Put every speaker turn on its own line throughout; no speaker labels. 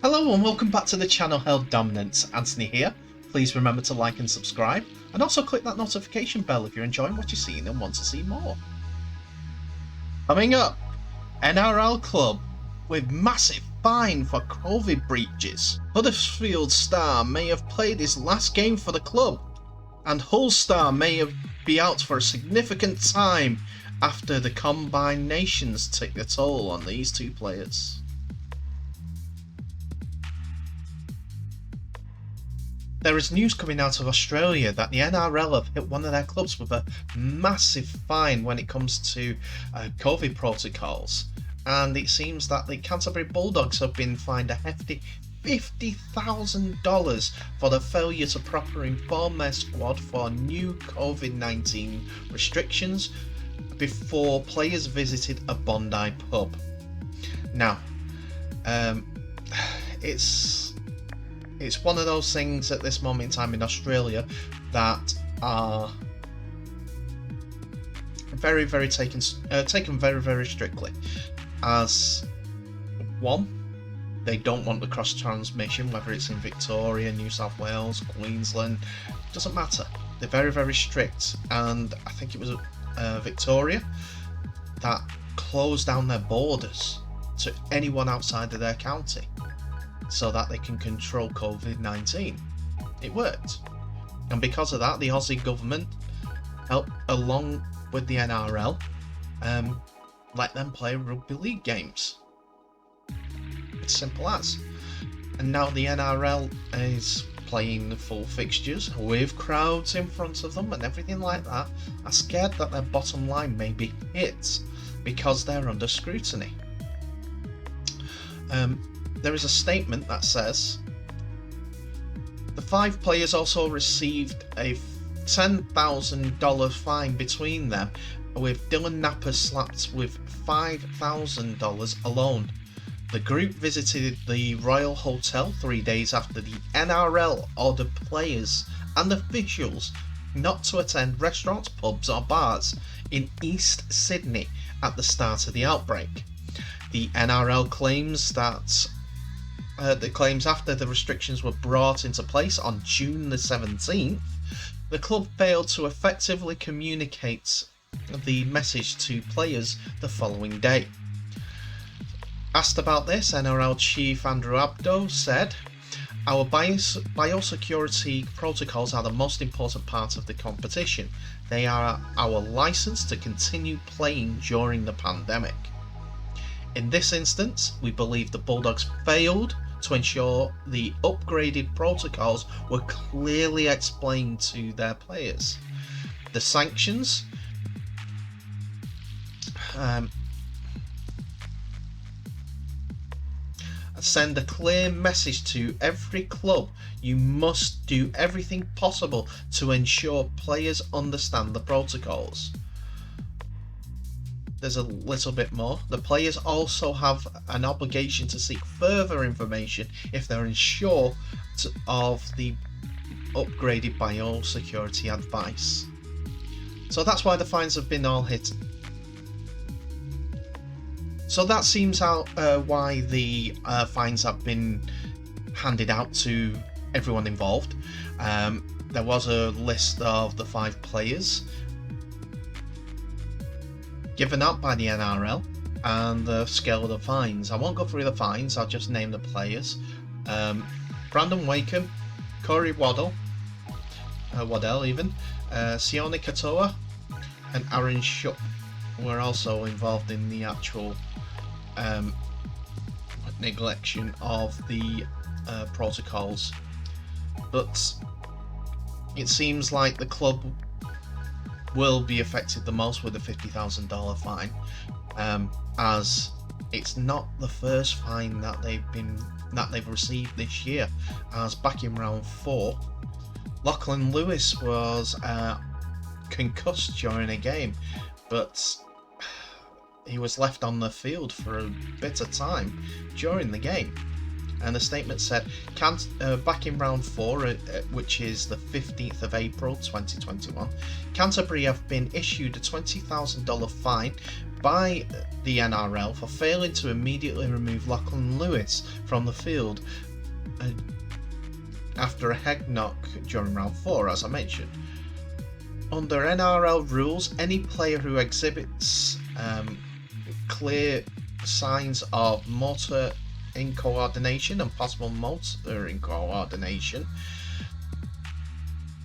Hello and welcome back to the channel Held Dominance. Anthony here. Please remember to like and subscribe, and also click that notification bell if you're enjoying what you're seeing and want to see more. Coming up, NRL club with massive fine for COVID breaches. Huddersfield star may have played his last game for the club, and Hull star may be out for a significant time after the combinations take a toll on these two players. There is news coming out of Australia that the NRL have hit one of their clubs with a massive fine when it comes to COVID protocols, and it seems that the Canterbury Bulldogs have been fined a hefty $50,000 for the failure to properly inform their squad for new COVID-19 restrictions before players visited a Bondi pub. Now, it's one of those things at this moment in time in Australia that are very taken very strictly. As one, they don't want the cross transmission, whether it's in Victoria, New South Wales, Queensland, doesn't matter. They're very strict, and I think it was Victoria that closed down their borders to anyone outside of their county, so that they can control COVID-19. It worked. And because of that, the Aussie government helped, along with the NRL, let them play rugby league games. It's simple as. And now the NRL is playing the full fixtures with crowds in front of them and everything like that, are scared that their bottom line may be hit because they're under scrutiny. There is a statement that says the 5 players also received a $10,000 fine between them, with Dylan Napper slapped with $5,000 alone. The group visited the Royal Hotel 3 days after the NRL ordered players and officials not to attend restaurants, pubs or bars in East Sydney at the start of the outbreak. The NRL claims that after the restrictions were brought into place on June the 17th, the club failed to effectively communicate the message to players the following day. Asked about this, NRL chief Andrew Abdo said, "Our biosecurity protocols are the most important part of the competition. They are our license to continue playing during the pandemic. In this instance, we believe the Bulldogs failed to ensure the upgraded protocols were clearly explained to their players. The sanctions send a clear message to every club. You must do everything possible to ensure players understand the protocols." There's a little bit more. The players also have an obligation to seek further information if they're unsure of the upgraded biosecurity advice. So that's why the fines have been all hit. So that seems why the fines have been handed out to everyone involved. There was a list of the 5 players given out by the NRL and the scale of the fines. I won't go through the fines, I'll just name the players. Brandon Wakeham, Corey Waddell even, Sione Katoa and Aaron Shupp were also involved in the actual neglection of the protocols. But it seems like the club will be affected the most with a $50,000 fine, as it's not the first fine that they've received this year, as back in round 4 Lachlan Lewis was concussed during a game, but he was left on the field for a bit of time during the game. And the statement said, back in round 4, which is the 15th of April 2021, Canterbury have been issued a $20,000 fine by the NRL for failing to immediately remove Lachlan Lewis from the field after a head knock during round 4, as I mentioned. Under NRL rules, any player who exhibits clear signs of motor incoordination and possible motor incoordination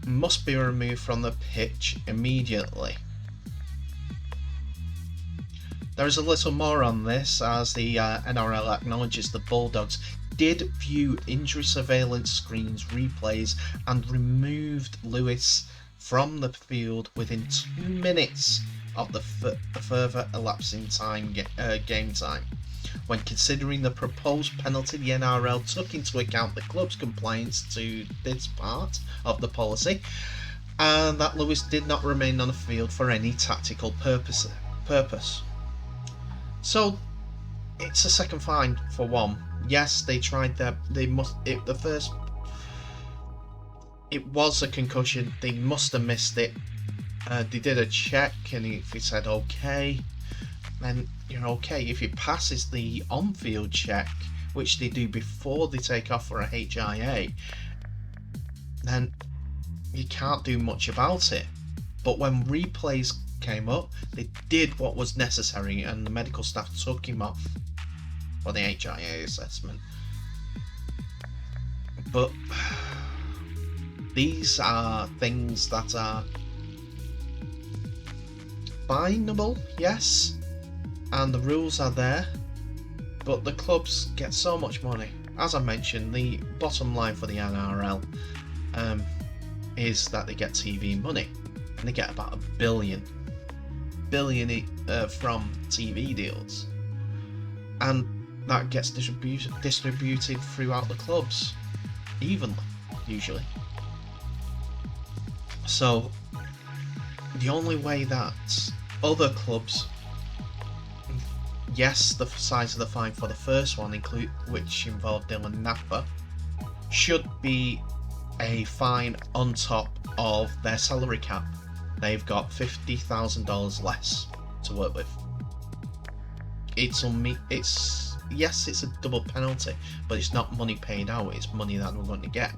must be removed from the pitch immediately. There is a little more on this, as the NRL acknowledges the Bulldogs did view injury surveillance screens, replays, and removed Lewis from the field within 2 minutes of the further elapsing game time. When considering the proposed penalty, the NRL took into account the club's compliance to this part of the policy, and that Lewis did not remain on the field for any tactical purpose. So it's a second fine for one. Yes, they tried that. It was a concussion. They must have missed it. They did a check, and if he said okay, then you're okay. If it passes the on-field check, which they do before they take off for a HIA, then you can't do much about it. But when replays came up, they did what was necessary, and the medical staff took him off for the HIA assessment. But these are things that are fineable, yes, and the rules are there, but the clubs get so much money. As I mentioned, the bottom line for the NRL is that they get TV money, and they get about $1 billion from TV deals, and that gets distributed throughout the clubs evenly, usually. So the only way that other clubs, yes, the size of the fine for the first one, which involved Dylan Napa, should be a fine on top of their salary cap. They've got $50,000 less to work with. It's a double penalty, but it's not money paid out, it's money that we're going to get.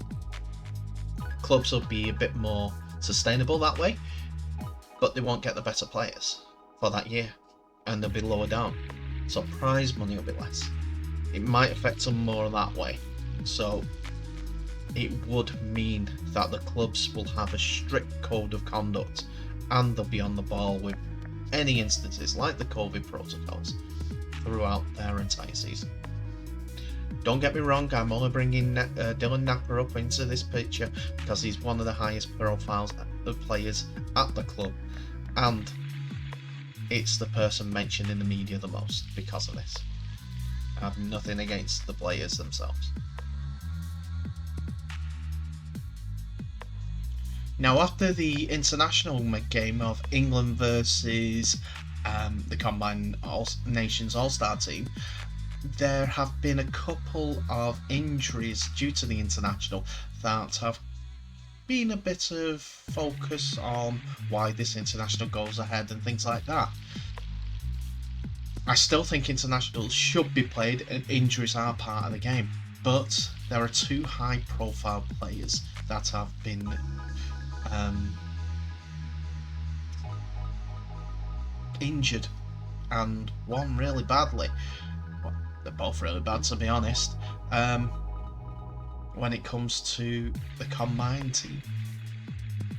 Clubs will be a bit more sustainable that way, but they won't get the better players for that year, and they'll be lower down, so prize money will be less. It might affect them more that way, so it would mean that the clubs will have a strict code of conduct, and they'll be on the ball with any instances like the COVID protocols throughout their entire season. Don't get me wrong, I'm only bringing Dylan Napa up into this picture because he's one of the highest profiles of players at the club, and it's the person mentioned in the media the most because of this. I have nothing against the players themselves. Now, after the international game of England versus the Combined Nations All-Star team, there have been a couple of injuries due to the international that have been a bit of focus on why this international goes ahead and things like that. I still think internationals should be played and injuries are part of the game, but there are two high-profile players that have been injured, and one really badly. Well, they're both really bad, to be honest, when it comes to the combined team.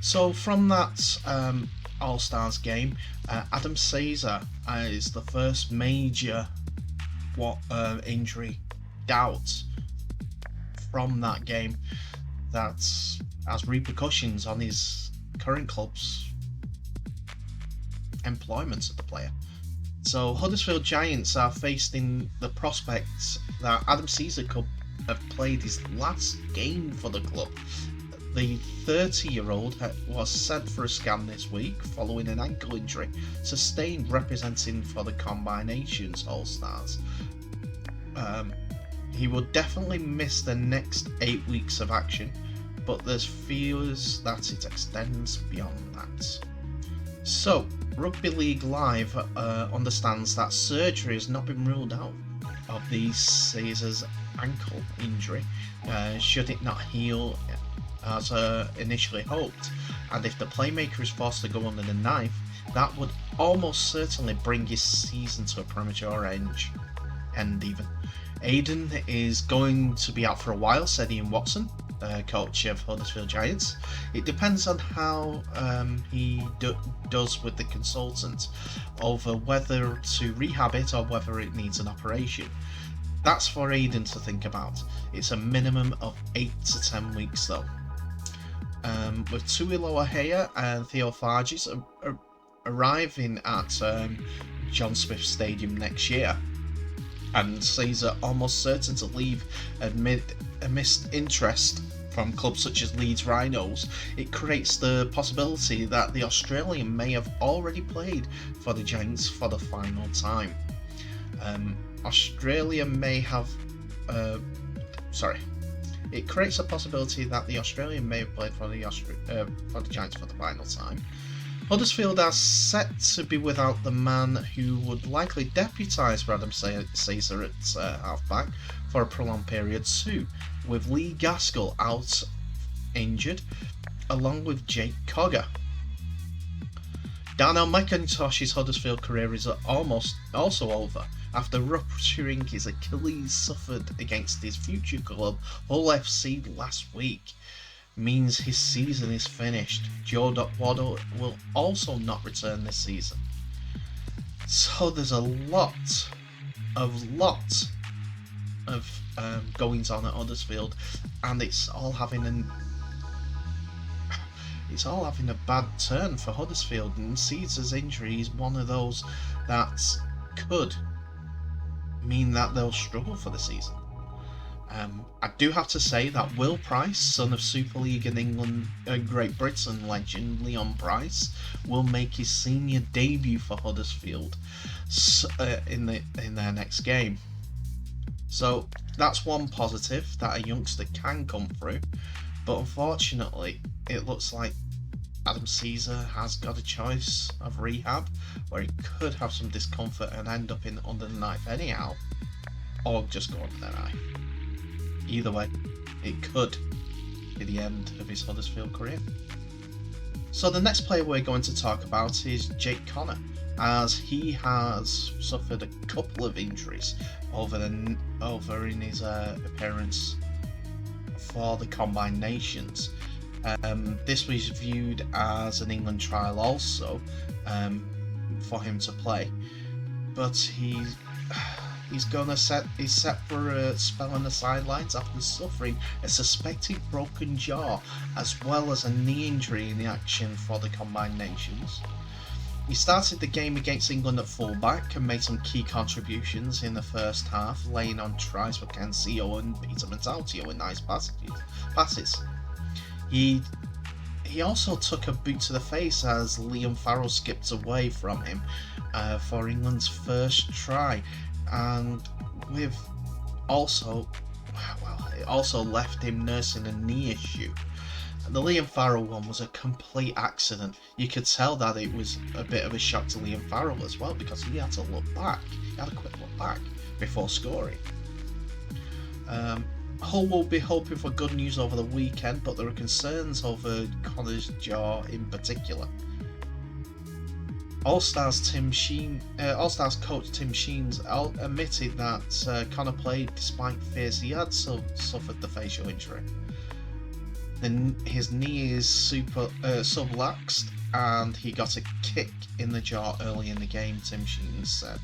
So from that All-Stars game, Adam Caesar is the first major injury doubt from that game that has repercussions on his current club's employment of the player. So Huddersfield Giants are facing the prospects that Adam Caesar could have played his last game for the club. The 30-year-old was sent for a scan this week following an ankle injury sustained representing for the Combined Nations All-Stars. He will definitely miss the next 8 weeks of action, but there's fears that it extends beyond that. So, Rugby League Live understands that surgery has not been ruled out of the Caesar's ankle injury, should it not heal as initially hoped, and if the playmaker is forced to go under the knife, that would almost certainly bring his season to a premature end even. Aidan is going to be out for a while, said Ian Watson, coach of Huddersfield Giants. It depends on how he does with the consultant over whether to rehab it or whether it needs an operation. That's for Aidan to think about. It's a minimum of 8 to 10 weeks though. With Tuilo Ahea and Theo Farges arriving at John Smith Stadium next year, and Caesar almost certain to leave amidst interest from clubs such as Leeds Rhinos, it creates the possibility that the Australian may have already played for the Giants for the final time. It creates a possibility that the Australian may have played for the Giants for the final time. Huddersfield are set to be without the man who would likely deputise Bradham Caesar at halfback for a prolonged period too, with Lee Gaskell out injured, along with Jake Cogger. Darnell McIntosh's Huddersfield career is almost also over after rupturing his Achilles suffered against his future club Hull FC last week. Means his season is finished. Joe Waddle will also not return this season. So there's a lot of goings on at Huddersfield, and it's all having a bad turn for Huddersfield, and Caesar's injury is one of those that could mean that they'll struggle for the season. I do have to say that Will Price, son of Super League and England, Great Britain legend Leon Price, will make his senior debut for Huddersfield in their next game. So that's one positive, that a youngster can come through, but unfortunately it looks like Adam Caesar has got a choice of rehab where he could have some discomfort and end up under the knife anyhow, or just go under the knife. Either way, it could be the end of his Huddersfield career. So the next player we're going to talk about is Jake Connor, as he has suffered a couple of injuries over in his appearance for the Combined Nations. This was viewed as an England trial also for him to play, but he's set for a spell on the sidelines after suffering a suspected broken jaw as well as a knee injury in the action for the Combined Nations. He started the game against England at fullback and made some key contributions in the first half, laying on tries for Ken Sio and Peter Montaltio with nice passes. He also took a boot to the face as Liam Farrell skipped away from him for England's first try, and it also left him nursing a knee issue. The Liam Farrell one was a complete accident. You could tell that it was a bit of a shock to Liam Farrell as well, because he had to look back. He had a quick look back before scoring. Hull will be hoping for good news over the weekend, but there are concerns over Connor's jaw in particular. All-Stars coach Tim Sheens admitted that Connor played despite fears he had suffered the facial injury. His knee is subluxed and he got a kick in the jaw early in the game, Tim Sheens said.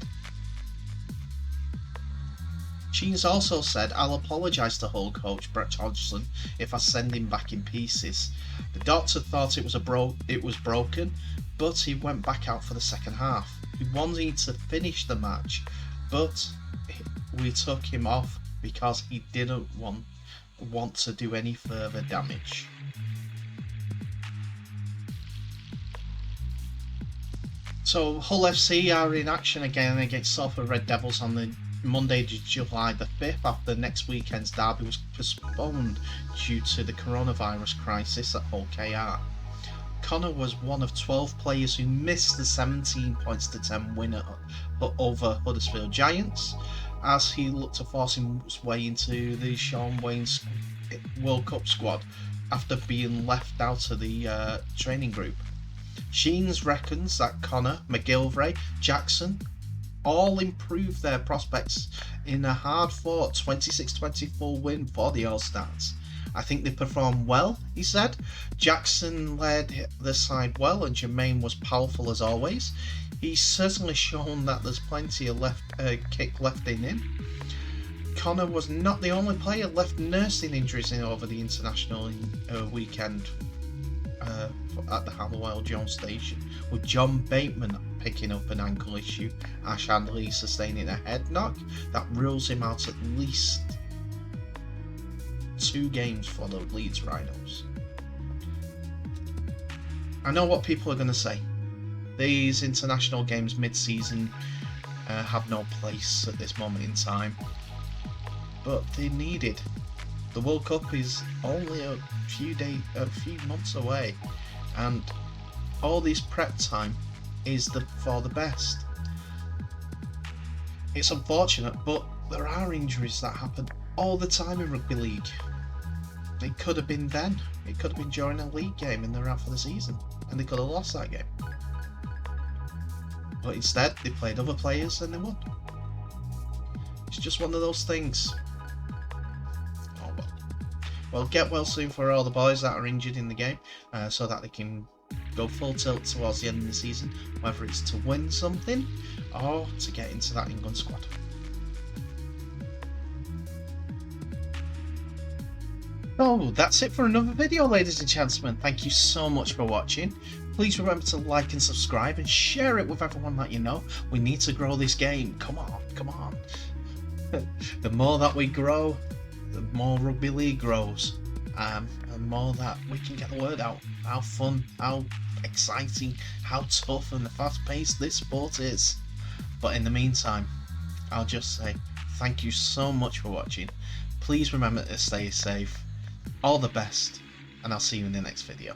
Sheens also said, "I'll apologise to Hull coach Brett Hodgson if I send him back in pieces. The doctor thought it was broken, but he went back out for the second half. He wanted to finish the match, but we took him off because he didn't want to do any further damage." So Hull FC are in action again against Salford Red Devils on the Monday, July the 5th, after next weekend's derby was postponed due to the coronavirus crisis at Hull KR. Connor was one of 12 players who missed the 17 points to 10 win over Huddersfield Giants, as he looked to force his way into the Sean Wayne's World Cup squad after being left out of the training group. Sheens reckons that Connor, McGilvray, Jackson all improved their prospects in a hard-fought 26-24 win for the All-Stars. I think they performed well, he said. Jackson led the side well and Jermaine was powerful as always. He's certainly shown that there's plenty of kick left in him. Connor was not the only player left nursing injuries over the international weekend at the Halliwell Jones station, with John Bateman picking up an ankle issue, Ash Handley sustaining a head knock that rules him out at least 2 games for the Leeds Rhinos. I know what people are going to say. These international games mid-season have no place at this moment in time, but they're needed. The World Cup is only a few months away, and all this prep time is for the best. It's unfortunate, but there are injuries that happen all the time in rugby league. It could have been then. It could have been during a league game and they're out for the season, and they could have lost that game. But instead, they played other players and they won. It's just one of those things. Oh well. Well, get well soon for all the boys that are injured in the game, so that they can go full tilt towards the end of the season, whether it's to win something or to get into that England squad. So that's it for another video, ladies and gentlemen. Thank you so much for watching. Please remember to like and subscribe and share it with everyone that you know. We need to grow this game. Come on, come on. The more that we grow, the more rugby league grows, and more that we can get the word out. How fun, how exciting, how tough and fast-paced this sport is. But in the meantime, I'll just say thank you so much for watching. Please remember to stay safe. All the best, and I'll see you in the next video.